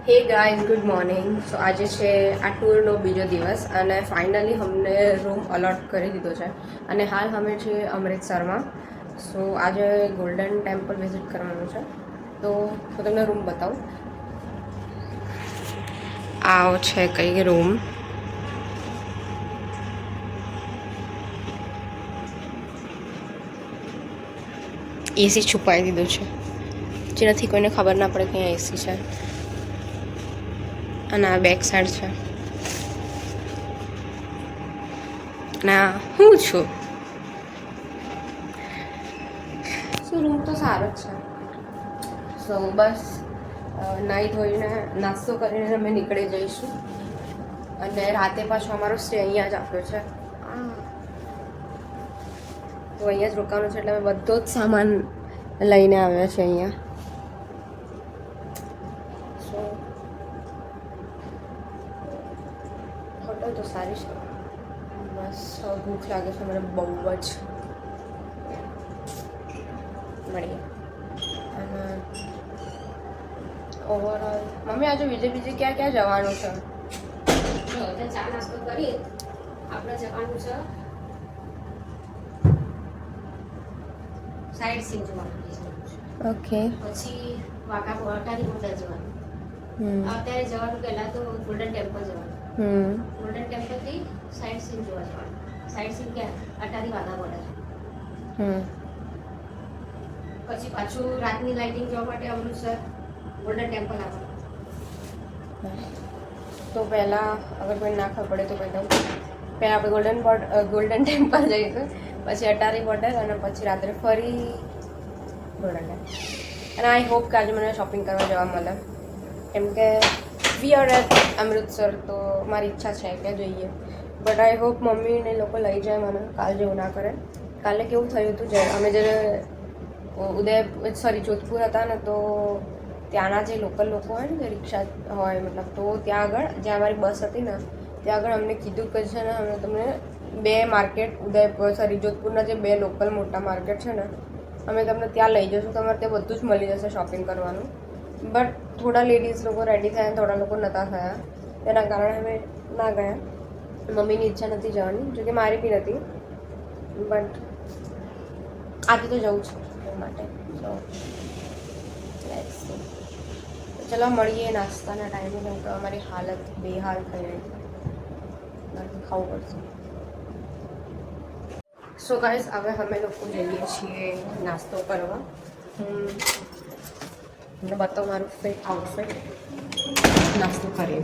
Hey guys, good morning. સો આજે છે આ ટૂરનો બીજો દિવસ અને ફાઇનલી અમને રૂમ અલોટ કરી દીધો છે અને હાલ અમે છીએ અમૃતસરમાં. સો આજે ગોલ્ડન ટેમ્પલ વિઝિટ કરવાનું છે, તો હું તમને રૂમ બતાવું. આવો છે કઈ રૂમ. એસી છુપાવી દીધું છે જેનાથી કોઈને ખબર ના પડે કે અહીંયા એસી છે. અને આ બેક સાઈડ છે અને હું છું. સો રૂમ તો સારો જ છે. સો બસ નાહી ધોઈને નાસ્તો કરીને અમે નીકળી જઈશું અને રાતે પાછો અમારો સ્ટે અહીંયા જ આપ્યો છે. તો અહીંયા જ રોકાવાનું છે એટલે અમે બધો જ સામાન લઈને આવ્યા છે અહીંયા. સો હોટલ તો સારી છે. બસ ભૂખ લાગે છે મને બહુ જ. મળીએ. અને ઓવરઓલ મમ્મી આજે બીજે ક્યાં ક્યાં જવાનું છે? ચા નાસ્તો કરી આપણે જવાનું છે સાઈડ સીન જોવાનું. ઓકે. પછી વાઘા બોટાની બોર્ડર જવાનું. અત્યારે જવાનું પહેલા તો ગોલ્ડન ટેમ્પલ જવાનું. ગોલ્ડન ટેમ્પલ થી સાઈડ સીન જોવા જવાનું. સાઈડ સીન ક્યાં? અટારી વાઘા બોર્ડર. પછી પાછું રાતની લાઇટિંગ જોવા માટે અમૃતસર ગોલ્ડન ટેમ્પલ આવવાનું. તો પહેલાં અગર કોઈ ના ખબર પડે તો કહી દઉં, પહેલાં આપણે ગોલ્ડન ટેમ્પલ જઈશું, પછી અટારી બોર્ડર અને પછી રાત્રે ફરી ગોલ્ડન ટેમ્પલ. અને આઈ હોપ કે આજે મને શોપિંગ કરવા જવા મળે, કેમ કે વી આર એટ અમૃતસર. તો મારી ઈચ્છા છે કે જોઈએ, બટ આઈ હોપ મમ્મીને લોકો લઈ જાય મને. કાલ જેવું ના કરે. કાલે કેવું થયું હતું, અમે જ્યારે જોધપુર હતા ને, તો ત્યાંના જે લોકલ લોકો હોય ને, જે રિક્ષા હોય મતલબ, તો ત્યાં આગળ જ્યાં અમારી બસ હતી ને, ત્યાં આગળ અમને કીધું કે છે ને અમે તમને બે માર્કેટ જોધપુરના જે બે લોકલ મોટા માર્કેટ છે ને, અમે તમને ત્યાં લઈ જઈશું. તમારે ત્યાં બધું જ મળી જશે શોપિંગ કરવાનું. બટ થોડા લેડીઝ લોકો રેડી થયા અને થોડા લોકો નહોતા થયા, તેના કારણે અમે ના ગયા. મમ્મીની ઈચ્છા નથી જવાની, જોકે મારી બી નથી, બટ આજે તો જવું છે એ માટે. સો ચલો મળીએ નાસ્તાના ટાઈમે, કેમ કે અમારી હાલત બેહાલ થઈ રહી છે, ખાવું પડશે. સો ગાઈઝ, હવે અમે લોકો જઈએ છીએ નાસ્તો કરવા. તમને બતાવું મારું ફિટ આઉટફિટ. નાસ્તો કરીએ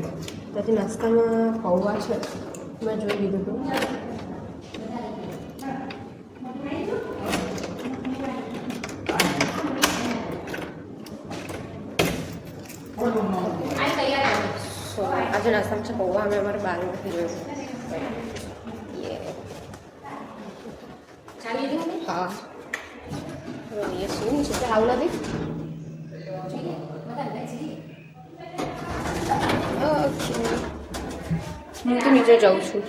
ત્યાંથી નાસ્તામાં પૌવા છે, મેં જોઈ લીધું હતું. સો આજે નાસ્તામાં છે પૌવા. અમે અમારે બારમાંથી જોયું. હા એ શું છે આવું નથી. હું તો નીચે જાઉં છું.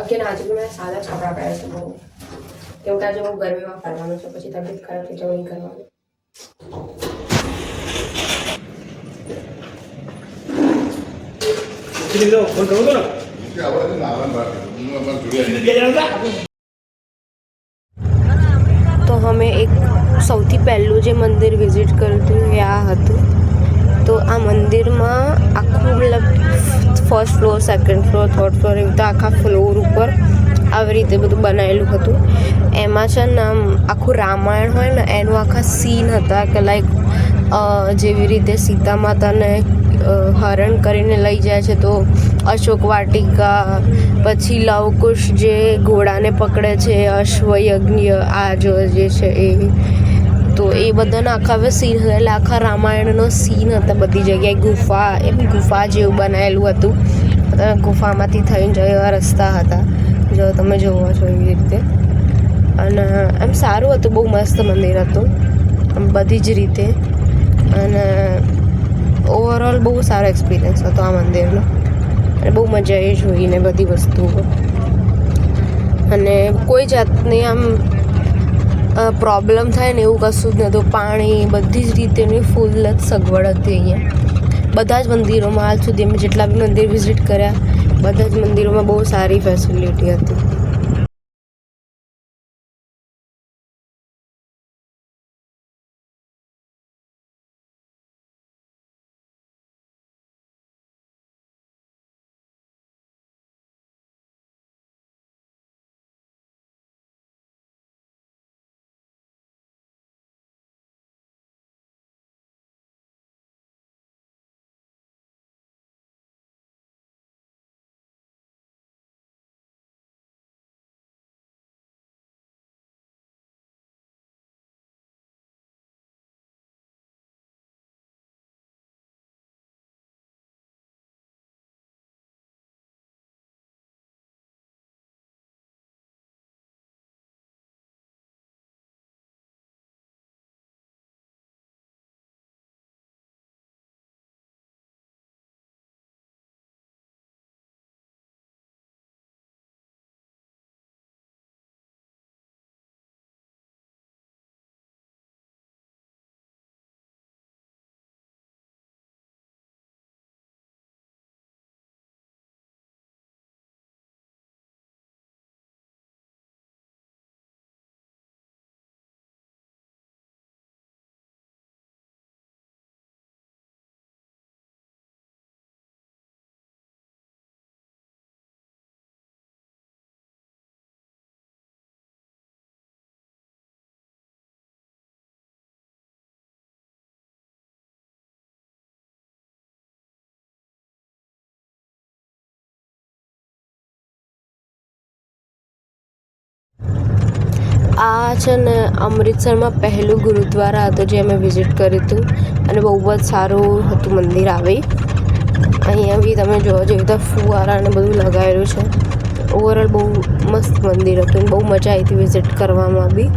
again આજે મેં સાદા કપડાં પહેર્યા છે બહુ, કેમ કે આજે બહુ ગરમીમાં ફરવાનું છે, પછી તબિયત ખરાબ થઈ જાય નહીં કરવાનું. તો અમે એક સૌથી પહેલું જે મંદિર વિઝિટ કર્યું હતું એ આ હતું. તો આ મંદિરમાં આખું મતલબ first floor, second floor, third floor, એવી રીતે આખા ફ્લોર ઉપર આવી રીતે બધું બનાવેલું હતું. એમાં છે ને આખું રામાયણ હોય ને એનું આખા સીન હતા, કે લાઈક જેવી રીતે સીતા માતાને હરણ કરીને લઈ જાય છે તો અશોક વાટિકા, પછી લવકુશ જે ઘોડાને પકડે છે, અશ્વયજ્ઞ આ જે છે એ, તો એ બધાના આખા હવે સીન હતા. એટલે આખા રામાયણનો સીન હતા બધી જગ્યાએ. ગુફા, એમ ગુફા જેવું બનાવેલું હતું. ગુફામાંથી થઈને જવા રસ્તા હતા, જો તમે જોવો છો એવી રીતે. અને એમ સારું હતું, બહુ મસ્ત મંદિર હતું આમ બધી જ રીતે. અને ઓવરઓલ બહુ સારો એક્સપિરિયન્સ હતો આ મંદિરનો, અને બહુ મજા આવી જોઈને બધી વસ્તુઓ. અને કોઈ જાતની આમ પ્રોબ્લેમ થાય ને એવું કશું જ નહોતું. પાણી બધી જ રીતેની ફૂલ જ સગવડ હતી અહીંયા બધા જ મંદિરોમાં. હાલ સુધી અમે જેટલા બી મંદિર વિઝિટ કર્યા બધા જ મંદિરોમાં બહુ સારી ફેસિલિટી હતી. આ છે ને અમૃતસરમાં પહેલું ગુરુદ્વારા હતું જે અમે વિઝિટ કર્યું હતું અને બહુ જ સારું હતું મંદિર. આવે અહીંયા બી તમે જોવા જેવી રીતે ફુવારા ને બધું લગાવેલું છે. ઓવરઓલ બહુ મસ્ત મંદિર હતું. બહુ મજા આવી હતી વિઝિટ કરવામાં બી.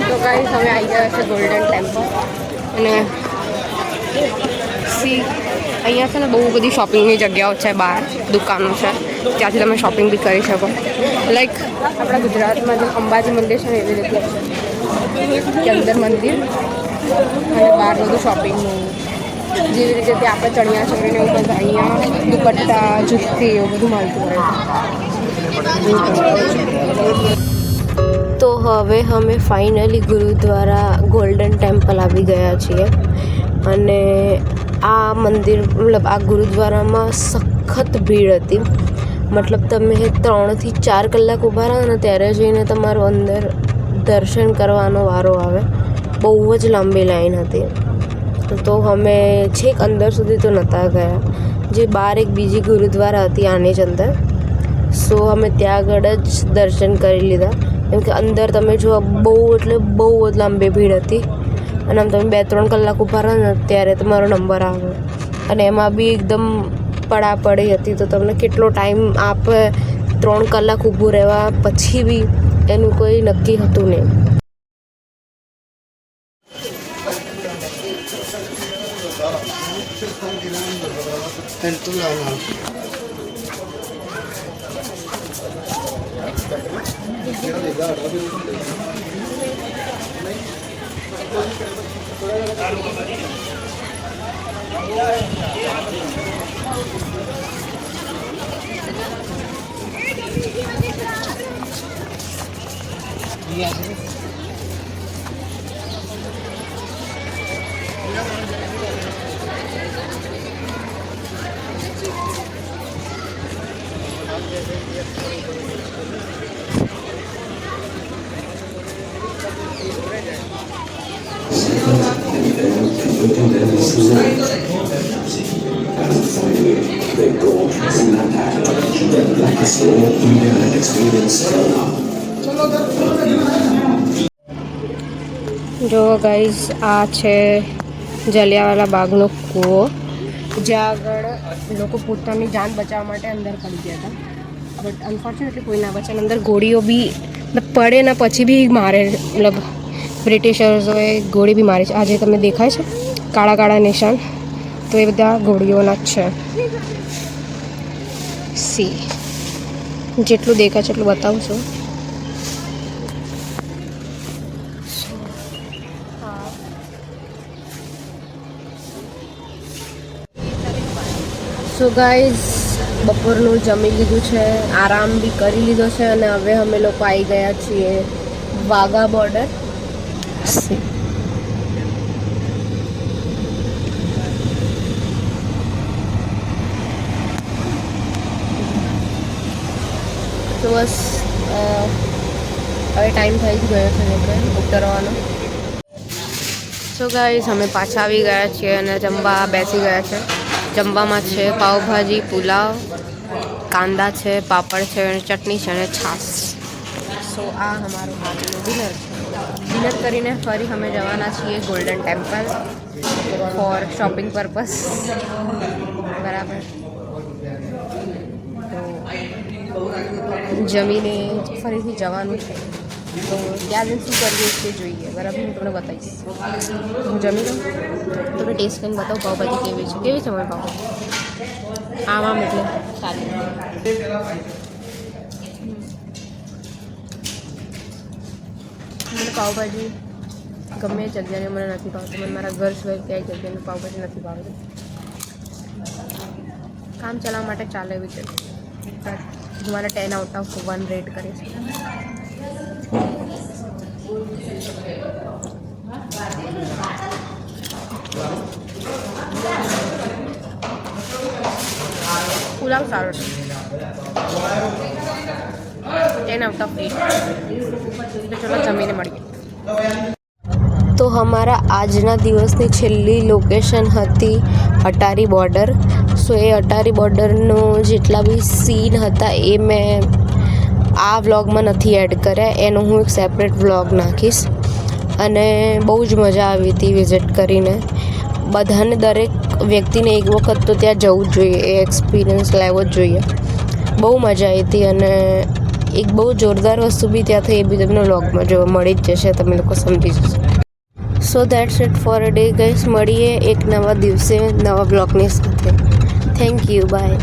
તો ગાઈસ અમે આવી ગયા છે ગોલ્ડન ટેમ્પલ અને અહીંયા છે ને બહુ બધી શોપિંગની જગ્યાઓ છે, બહાર દુકાનો છે, ત્યાંથી તમે શોપિંગ બી કરી શકો. લાઈક આપણા ગુજરાતમાં જે અંબાજી મંદિર છે ને એવી રીતે કે અંદર મંદિર અને બહાર બધું શોપિંગનું જેવી રીતે ત્યાં આપણે ચણિયા ચોરીને એવું બધું અહીંયા દુપટ્ટા જુત્તી એવું બધું મળતું હોય. તો હવે અમે ફાઇનલી ગુરુદ્વારા ગોલ્ડન ટેમ્પલ આવી ગયા છીએ અને આ મંદિર મતલબ આ ગુરુદ્વારામાં સખત ભીડ હતી. મતલબ તમે 3 થી 4 કલાક ઊભા રહો ને ત્યારે જઈને તમારું અંદર દર્શન કરવાનો વારો આવે. બહુ જ લાંબી લાઈન હતી. તો અમે છેક અંદર સુધી તો નહોતા ગયા, જે બહાર એક બીજી ગુરુદ્વારા હતી આની જ અંદર. સો અમે ત્યાં આગળ જ દર્શન કરી લીધા, કેમ કે અંદર તમે જો બહુ એટલે બહુ જ લાંબી ભીડ હતી અને આમ તમે 2-3 કલાક ઊભા રહો ને ત્યારે તમારો નંબર આવે અને એમાં બી એકદમ પડાપડી હતી. તો તમને કેટલો ટાઈમ આપે 3 કલાક ઊભું રહેવા પછી બી એનું કોઈ નક્કી હતું નહીં. જો ગાઈઝ આ છે જલિયાવાલા બાગનો કૂવો, જ્યાં આગળ લોકો પોતાની જાન બચાવવા માટે અંદર પડી ગયા હતા, બટ અનફોર્ચ્યુનેટલી કોઈ ના બચે. અંદર ગોળીઓ બી પડે ને પછી બી મારે, મતલબ બ્રિટિશર્સોએ ગોળી બી મારી છે. આજે તમને દેખાય છે કાળા કાળા નિશાન, તો એ બધા ગોળીઓના જ છે. સી જેટલું દેખાય છે એટલું બતાવું છું. સો ગાઈઝ બપોરનું જમી લીધું છે, આરામ બી કરી લીધો છે, અને હવે અમે લોકો આવી ગયા છીએ વાઘા બોર્ડર. તો બસ હવે ટાઈમ થઈ જ ગયો છે એટલે ઉતરવાનો. સો ગાઈઝ અમે પાછા આવી ગયા છીએ અને જમવા બેસી ગયા છે. જમવામાં છે પાવભાજી, પુલાવ, કાંદા છે, પાપડ છે, ચટણી છે અને છાશ. સો આ અમારું આજનું ડિનર છે. ડિનર કરીને ફરી અમે જવાના છીએ golden temple for shopping purpose. બરાબર, તો જમીને ફરીથી જવાનું છે. તો ત્યાં જઈને શું કરીએ તે જોઈએ. બરાબર, હું તમને બતાવીશ. હું જમી લઉં, તમને ટેસ્ટ કરીને બતાવું પાવભાજી કેવી છે. કેવી છે મારી પાવભાજી? આમ એટલે સારી. મને પાવભાજી ગમે જગ્યાની મને નથી ભાવતી. મને મારા ઘર સિવાય ક્યાંય જગ્યાની પાવભાજી નથી ભાવતી. કામ ચલાવવા માટે ચાલે એવી છે, હું મારે 10 આઉટ ઓફ 1 રેટ કરીશ. પુલાવ સારો છે, 10 આઉટ ઓફ 8. ચલો જમીને મળીએ. તો અમારા આજના દિવસની છેલ્લી લોકેશન હતી અટારી બોર્ડર. સો એ અટારી બોર્ડરનો જેટલા બી સીન હતા એ મેં આ વ્લોગમાં નથી એડ કર્યા, એનો હું એક સેપરેટ વ્લોગ નાખીશ. અને બહુ જ મજા આવી હતી વિઝિટ કરીને. બધાને, દરેક વ્યક્તિને એક વખત તો ત્યાં જવું જ જોઈએ, એ એક્સપિરિયન્સ લેવો જ જોઈએ. બહુ મજા આવી હતી. અને એક બહુ જોરદાર વસ્તુ બી ત્યાં થઈ, એ બી તમને વ્લોગમાં જોવા મળી જ જશે, તમે લોકો સમજી જશો. So that's it for a day guys. મળીએ એક નવા દિવસે નવા બ્લોગની સાથે. Thank you, by.